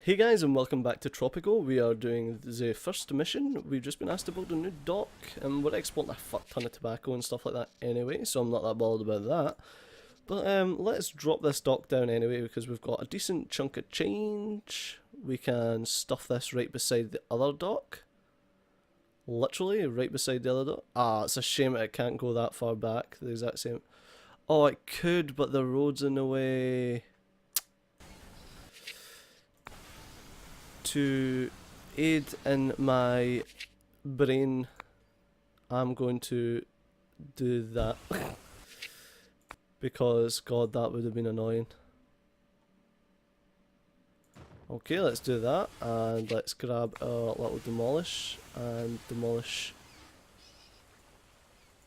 Hey guys, and welcome back to Tropico. We are doing the first mission. We've just been asked to build a new dock, and we're exporting a fuck ton of tobacco and stuff like that anyway, so I'm not that bothered about that. But let's drop this dock down anyway, because we've got a decent chunk of change. We can stuff this right beside the other dock. Literally, right beside the other dock. Ah, it's a shame it can't go that far back, the exact same. Oh, it could, but the road's in the way. To aid in my brain, I'm going to do that because god, that would have been annoying. Okay, let's do that, and let's grab our little demolish and demolish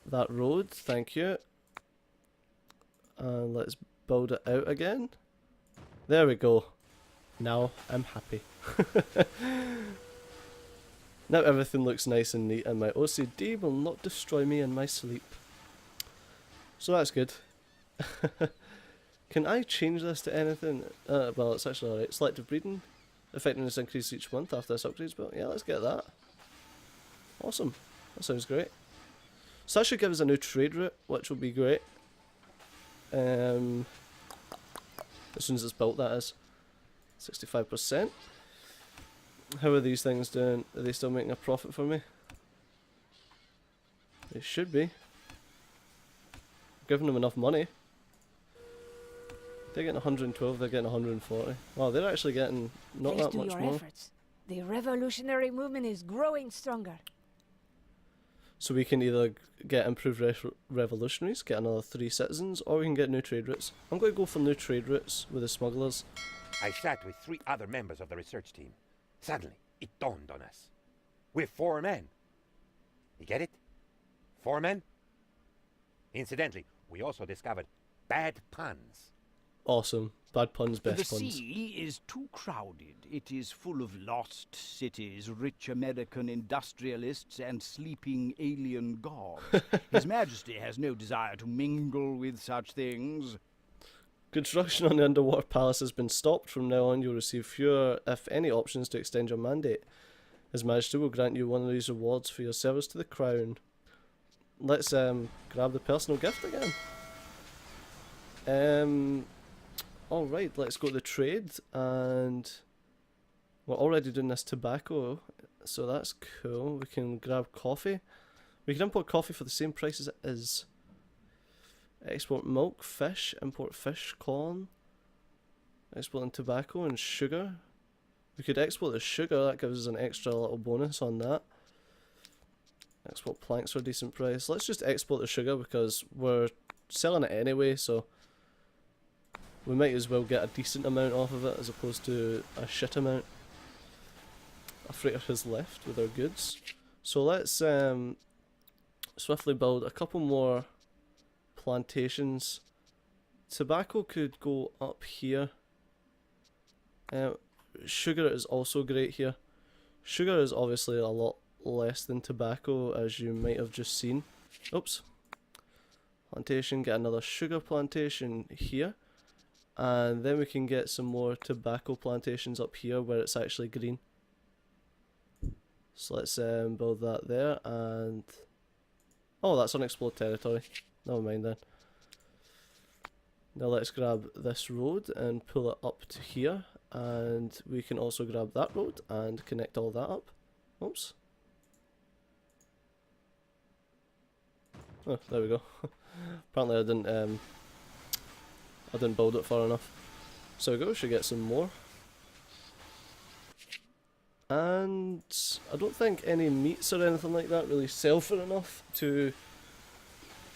that road, thank you, and let's build it out again. There we go. Now I'm happy. Now everything looks nice and neat, and my OCD will not destroy me in my sleep. So that's good. Can I change this to anything? Well, it's actually alright. Selective breeding. Effectiveness increase each month after this upgrades built. Yeah, let's get that. Awesome. That sounds great. So that should give us a new trade route, which will be great. As soon as it's built, that is. 65%. How are these things doing? Are they still making a profit for me? They should be. Giving them enough money. They're getting 112, they're getting 140. Wow, they're actually getting not Thanks that much to your more. efforts, the revolutionary movement is growing stronger. So we can either get improved revolutionaries, get another 3 citizens, or we can get new trade routes. I'm going to go for new trade routes with the smugglers. I sat with 3 other members of the research team. Suddenly, it dawned on us. We're 4 men. You get it? 4 men? Incidentally, we also discovered bad puns. Awesome. Bad puns, best The puns. sea is too crowded. It is full of lost cities, rich American industrialists, and sleeping alien gods. His Majesty has no desire to mingle with such things. Construction on the underwater palace has been stopped. From now on, you'll receive fewer, if any, options to extend your mandate. His Majesty will grant you one of these rewards for your service to the crown. Let's grab the personal gift again. Alright, let's go to the trade, and we're already doing this tobacco, so that's cool. We can grab coffee. We can import coffee for the same price as it is. Export milk, fish, import fish, corn, exporting tobacco and sugar. We could export the sugar, that gives us an extra little bonus on that. Export planks for a decent price. Let's just export the sugar because we're selling it anyway, so we might as well get a decent amount off of it as opposed to a shit amount. A freighter has left with our goods. So let's swiftly build a couple more plantations. Tobacco could go up here. Sugar is also great here. Sugar is obviously a lot less than tobacco, as you might have just seen. Oops. Plantation, get another sugar plantation here. And then we can get some more tobacco plantations up here where it's actually green. So let's build that there, and oh, that's unexplored territory. Never mind then. Now let's grab this road and pull it up to here, and we can also grab that road and connect all that up. Oops. Oh, there we go. Apparently I didn't build it far enough. So we go, should get some more. And I don't think any meats or anything like that really sell for enough to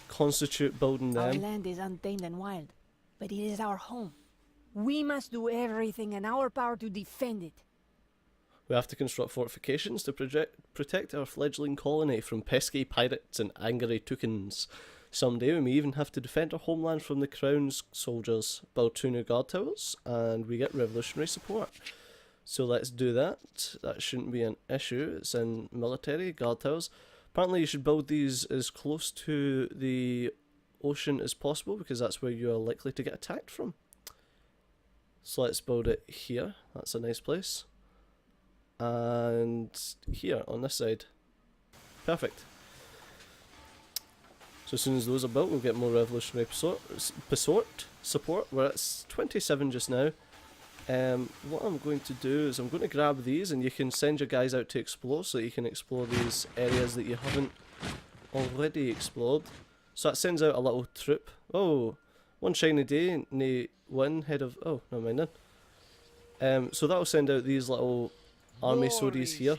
constitute building Our them. land is untamed and wild, but it is our home. We must do everything in our power to defend it. We have to construct fortifications to protect our fledgling colony from pesky pirates and angry toucans. Someday we may even have to defend our homeland from the Crown's soldiers. Build 2 new guard towers, and we get revolutionary support. So let's do that. That shouldn't be an issue. It's in military, guard towers. Apparently you should build these as close to the ocean as possible, because that's where you are likely to get attacked from. So let's build it here. That's a nice place. And here on this side. Perfect. So as soon as those are built, we'll get more revolutionary support. We're at 27 just now. What I'm going to do is I'm going to grab these, and you can send your guys out to explore, so that you can explore these areas that you haven't already explored. So that sends out a little troop. Oh, one shiny day, nae one head of... Oh, never mind then. So that'll send out these little army sodies here.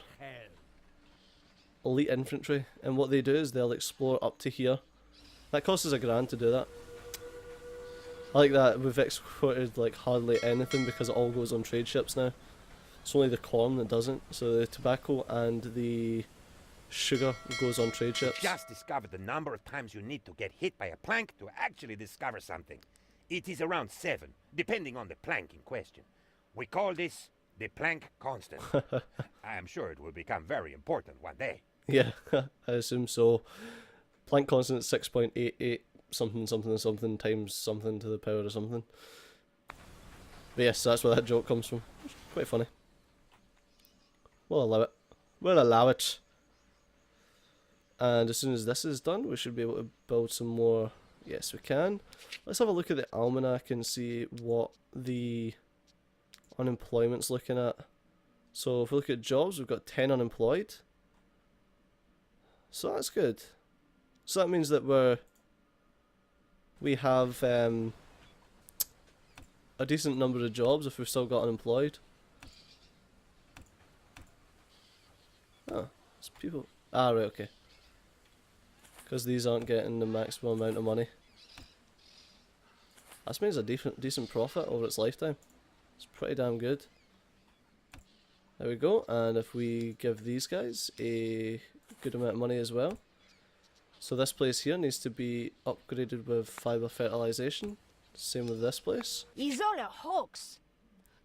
Elite infantry, and what they do is they'll explore up to here. That costs us £1,000 to do that. I like that we've exported like hardly anything because it all goes on trade ships now. It's only the corn that doesn't. So the tobacco and the sugar goes on trade ships. Just discovered the number of times you need to get hit by a plank to actually discover something. It is around 7, depending on the plank in question. We call this the plank constant. I am sure it will become very important one day. Yeah, I assume so. Planck constant 6.88 something something something times something to the power of something. But yes, that's where that joke comes from. It's quite funny. We'll allow it. We'll allow it. And as soon as this is done, we should be able to build some more. Yes, we can. Let's have a look at the almanac and see what the unemployment's looking at. So if we look at jobs, we've got 10 unemployed. So that's good. So that means that we have a decent number of jobs if we've still got unemployed. Oh, it's people. Ah, right, okay. Because these aren't getting the maximum amount of money. That means a decent profit over its lifetime. It's pretty damn good. There we go. And if we give these guys a good amount of money as well. So this place here needs to be upgraded with fiber fertilization. Same with this place. It's all a hoax.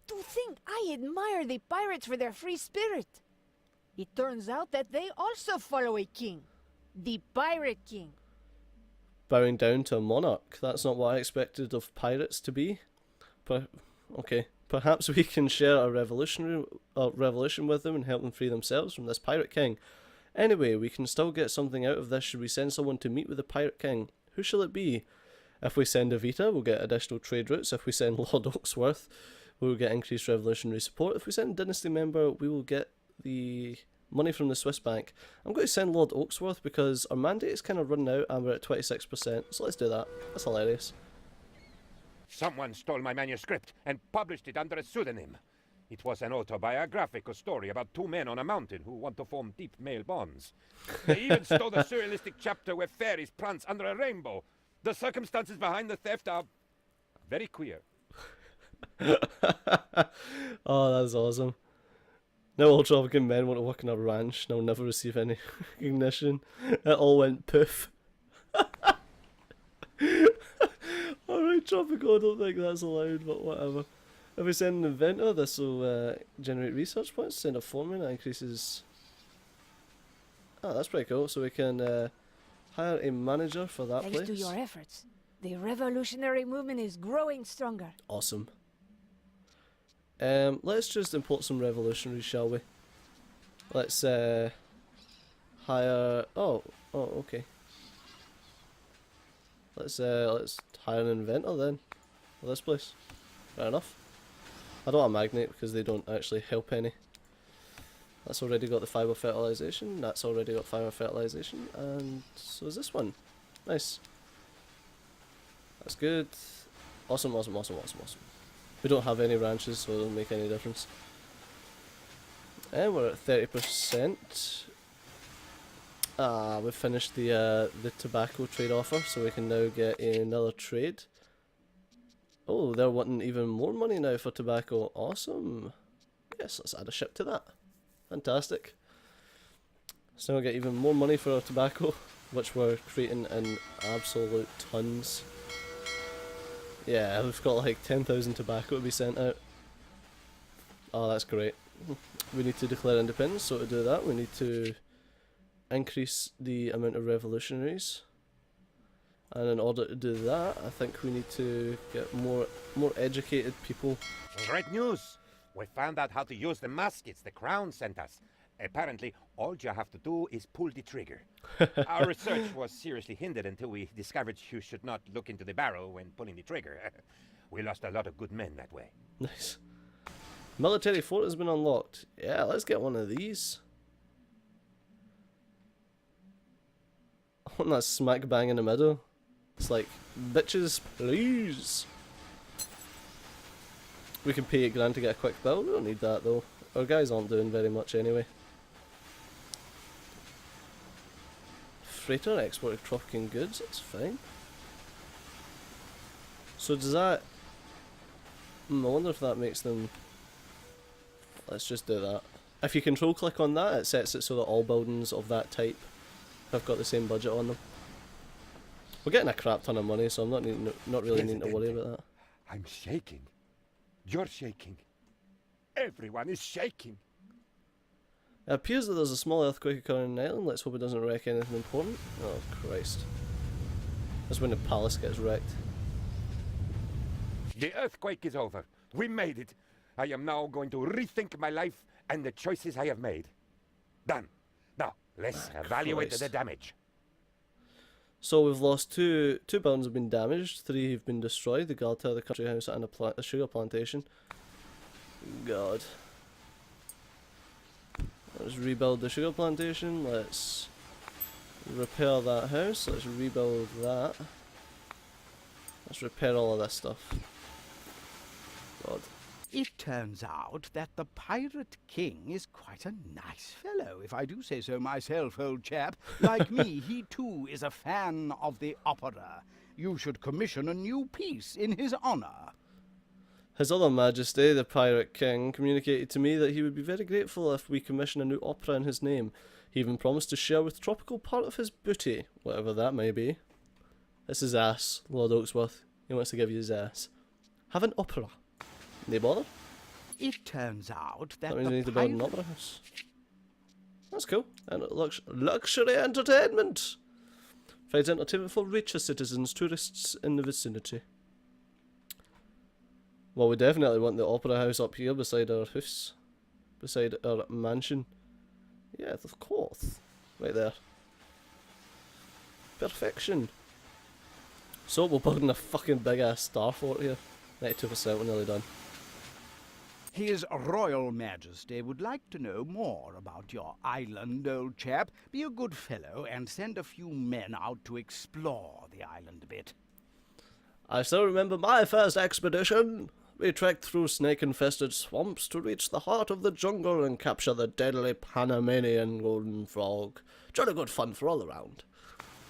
To think I admire the pirates for their free spirit. It turns out that they also follow a king. The Pirate King. Bowing down to a monarch. That's not what I expected of pirates to be. Okay. Perhaps we can share a revolution with them and help them free themselves from this Pirate King. Anyway, we can still get something out of this should we send someone to meet with the Pirate King. Who shall it be? If we send Evita, we'll get additional trade routes. If we send Lord Oaksworth, we will get increased revolutionary support. If we send Dynasty member, we will get the money from the Swiss bank. I'm going to send Lord Oaksworth because our mandate is kind of running out and we're at 26%. So let's do that. That's hilarious. Someone stole my manuscript and published it under a pseudonym. It was an autobiographical story about two men on a mountain who want to form deep male bonds. They even stole the surrealistic chapter where fairies prance under a rainbow. The circumstances behind the theft are very queer. Oh, that's awesome. Now all Tropican men want to work on a ranch and they'll never receive any recognition. It all went poof. Alright, Tropico, I don't think that's allowed, but whatever. If we send an inventor, this will generate research points. Send a foreman, that increases... Ah, that's pretty cool. So we can hire a manager for that Thanks place. to your efforts, the revolutionary movement is growing stronger. Awesome. Let's just import some revolutionaries, shall we? Let's hire... Oh, okay. Let's hire an inventor then for this place. Fair enough. I don't want a magnate because they don't actually help any. That's already got the fiber fertilization. That's already got fiber fertilization, and so is this one. Nice. That's good. Awesome. We don't have any ranches, so it doesn't make any difference. And we're at 30%. We've finished the tobacco trade offer, so we can now get another trade. Oh, they're wanting even more money now for tobacco. Awesome. Yes, let's add a ship to that. Fantastic. So we'll get even more money for our tobacco, which we're creating in absolute tons. Yeah, we've got like 10,000 tobacco to be sent out. Oh, that's great. We need to declare independence, so to do that we need to increase the amount of revolutionaries. And in order to do that, I think we need to get more educated people. Great news! We found out how to use the muskets the Crown sent us. Apparently, all you have to do is pull the trigger. Our research was seriously hindered until we discovered you should not look into the barrel when pulling the trigger. We lost a lot of good men that way. Nice. Military fort has been unlocked. Yeah, let's get one of these. I want that smack bang in the middle. It's like, bitches, please. We can pay $8 to get a quick build. We don't need that though. Our guys aren't doing very much anyway. Freighter exported Tropican goods, that's fine. So does that... I wonder if that makes them... Let's just do that. If you control click on that, it sets it so that all buildings of that type have got the same budget on them. We're getting a crap ton of money, so I'm not really needing to worry about that. I'm shaking. You're shaking. Everyone is shaking. It appears that there's a small earthquake occurring in the island. Let's hope it doesn't wreck anything important. Oh Christ. That's when the palace gets wrecked. The earthquake is over. We made it. I am now going to rethink my life and the choices I have made. Done. Now, let's evaluate Christ. the damage. So we've lost two buildings have been damaged, 3 have been destroyed, the guard tower, the country house and a sugar plantation. God. Let's rebuild the sugar plantation, let's repair that house, let's rebuild that. Let's repair all of this stuff. God. It turns out that the Pirate King is quite a nice fellow, if I do say so myself, old chap. Like me, he too is a fan of the opera. You should commission a new piece in his honor. His Other Majesty, the Pirate King, communicated to me that he would be very grateful if we commission a new opera in his name. He even promised to share with Tropico part of his booty, whatever that may be. It's his ass, Lord Oaksworth. He wants to give you his ass. Have an opera. They bother? It turns out that That means we the need to build an opera house. That's cool. And luxury entertainment! Provides entertainment for richer citizens, tourists in the vicinity. Well, we definitely want the opera house up here beside our house. Beside our mansion. Yes, of course. Right there. Perfection. So we're building a fucking big ass star fort here. 92%, we're nearly done. His Royal Majesty would like to know more about your island, old chap. Be a good fellow and send a few men out to explore the island a bit. I still remember my first expedition. We trekked through snake-infested swamps to reach the heart of the jungle and capture the deadly Panamanian golden frog. Jolly good fun for all around.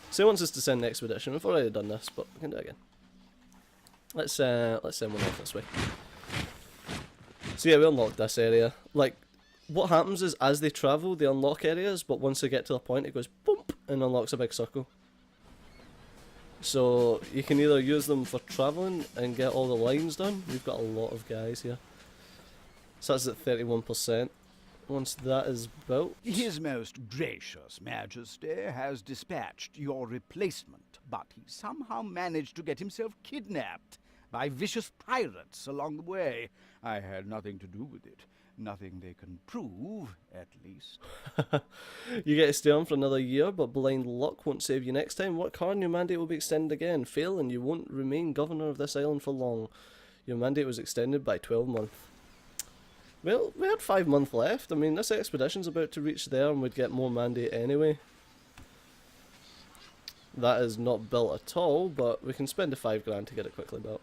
So he wants us to send an expedition. We've already done this, but we can do it again. Let's send one off this way. So yeah, we unlocked this area. Like, what happens is as they travel, they unlock areas, but once they get to a point, it goes boom and unlocks a big circle. So you can either use them for travelling and get all the lines done. We've got a lot of guys here. So that's at 31%. Once that is built... His most gracious Majesty has dispatched your replacement, but he somehow managed to get himself kidnapped by vicious pirates along the way. I had nothing to do with it. Nothing they can prove, at least. You get to stay on for another year, but blind luck won't save you next time. Work hard and your mandate will be extended again. Fail and you won't remain governor of this island for long. Your mandate was extended by 12 months. Well, we had 5 months left. I mean, this expedition's about to reach there and we'd get more mandate anyway. That is not built at all, but we can spend the $5 to get it quickly built.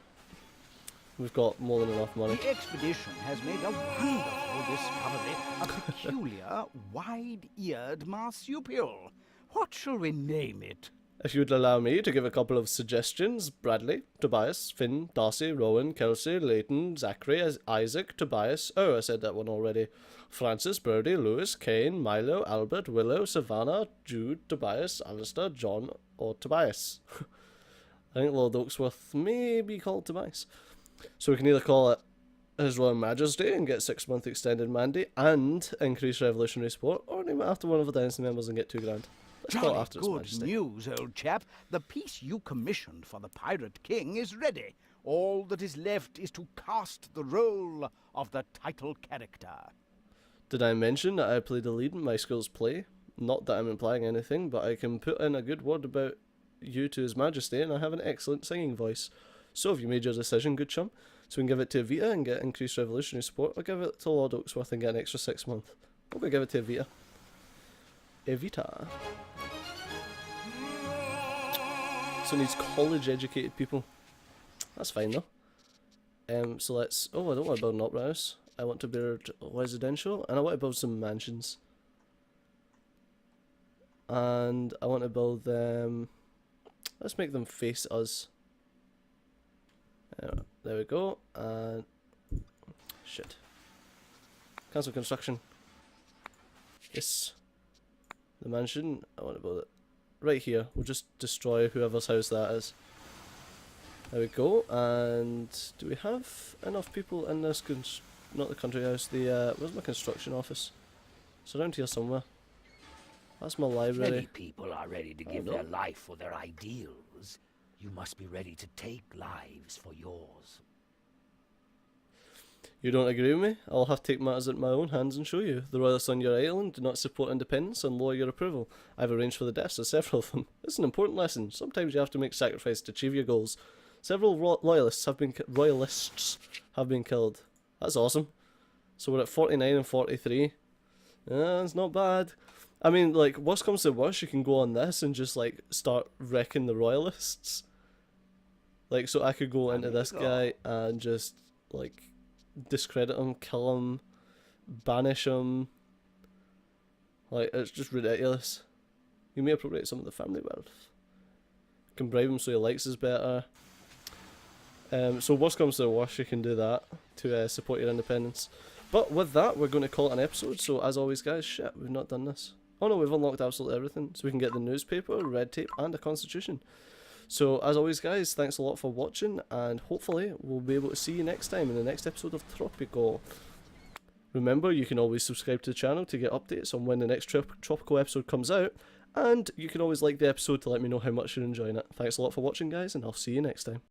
We've got more than enough money. The expedition has made a wonderful discovery, a peculiar, wide-eared marsupial. What shall we name it? If you'd allow me to give a couple of suggestions: Bradley, Tobias, Finn, Darcy, Rowan, Kelsey, Leighton, Zachary, Isaac, Tobias. Oh, I said that one already. Francis, Brody, Lewis, Kane, Milo, Albert, Willow, Savannah, Jude, Tobias, Alistair, John, or Tobias. I think Lord Oaksworth may be called Tobias. So we can either call it His Royal Majesty and get 6 month extended mandate and increase revolutionary support, or name it after one of the Dynasty members and get $2 grand. Jolly after His good Majesty. news, old chap. The piece you commissioned for the Pirate King is ready. All that is left is to cast the role of the title character. Did I mention that I played the lead in my school's play? Not that I'm implying anything, but I can put in a good word about you to His Majesty, and I have an excellent singing voice. So have you made your decision, good chum? So we can give it to Evita and get increased revolutionary support, or give it to Lord Oaksworth and get an extra 6 months. I'm going to give it to Evita. Evita. So it needs college-educated people. That's fine though. So let's... Oh, I don't want to build an opera house. I want to build residential, and I want to build some mansions. And I want to build them... Let's make them face us. There we go. And... Shit. Cancel construction. Yes. The mansion. I want to build it right here. We'll just destroy whoever's house that is. There we go. And do we have enough people in this? Not the country house. The where's my construction office? It's around here somewhere. That's my library. Many people are ready to give their life for their ideals. You must be ready to take lives for yours. You don't agree with me? I'll have to take matters into my own hands and show you. The royalists on your island do not support independence and lower your approval. I've arranged for the deaths of several of them. It's an important lesson. Sometimes you have to make sacrifices to achieve your goals. Several royalists have been killed. That's awesome. So we're at 49 and 43. It's not bad. I mean, like, worst comes to worst, you can go on this and just, like, start wrecking the royalists. Like, so I could go into this guy and just, like, discredit him, kill him, banish him. Like, it's just ridiculous. You may appropriate some of the family wealth. You can bribe him so he likes us better. So worst comes to worst, you can do that to support your independence. But with that, we're going to call it an episode. So as always, guys, shit, we've not done this. Oh no, we've unlocked absolutely everything. So we can get the newspaper, red tape, and a constitution. So as always, guys, thanks a lot for watching, and hopefully we'll be able to see you next time in the next episode of Tropico. Remember, you can always subscribe to the channel to get updates on when the next Tropico episode comes out, and you can always like the episode to let me know how much you're enjoying it. Thanks a lot for watching, guys, and I'll see you next time.